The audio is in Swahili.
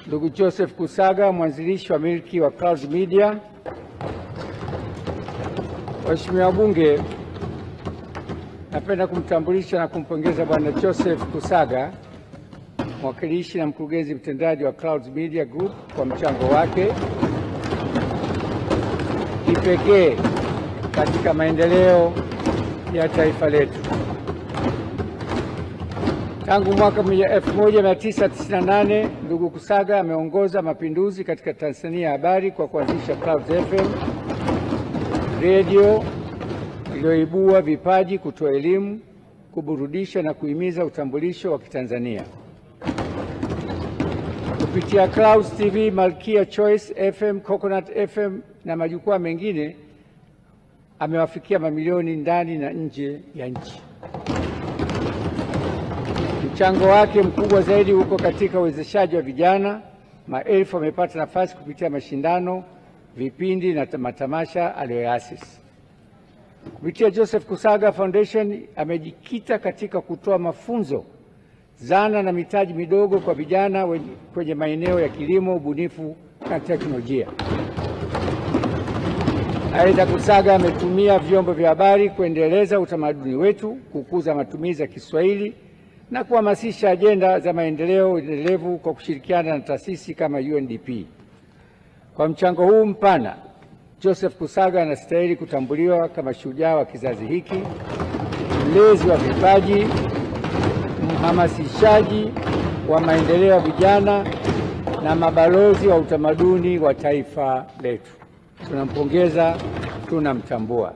ndugu Joseph Kusaga, mwanzilishi wa milki wa Clouds Media. Waheshimiwa wabunge, napenda kumtambulisha na kumpongeza Bwana Joseph Kusaga, mwakilishi na mkurugenzi mtendaji wa Clouds Media Group kwa mchango wake kipekee katika maendeleo ya taifa letu. Tangu mwaka 1998 ndugu Kusaga ameongoza mapinduzi katika Tanzania ya habari kwa kuanzisha Clouds FM, radio iliyoibua vipaji, kutoa elimu, kuburudisha na kuhimiza utambulisho wa Kitanzania. Kupitia Clouds TV, Malkia Choice FM, Coconut FM na majukwaa mengine, amewafikia mamilioni ndani na nje ya nchi. Mchango wake mkubwa zaidi uko katika uwezeshaji wa vijana. Maelfu wamepata nafasi kupitia mashindano, vipindi na matamasha aliyoyaasisi. Kupitia Joseph Kusaga Foundation amejikita katika kutoa mafunzo, zana na mitaji midogo kwa vijana kwenye maeneo ya kilimo, ubunifu na teknolojia. Aidha, Kusaga ametumia vyombo vya habari kuendeleza utamaduni wetu, kukuza matumizi ya Kiswahili na kuhamasisha ajenda za maendeleo endelevu kwa kushirikiana na taasisi kama UNDP. Kwa mchango huu mpana, Joseph Kusaga anastahili kutambuliwa kama shujaa wa kizazi hiki, mlezi wa vipaji, mhamasishaji wa maendeleo ya vijana na mabalozi wa utamaduni wa taifa letu. Tunampongeza, tunamtambua.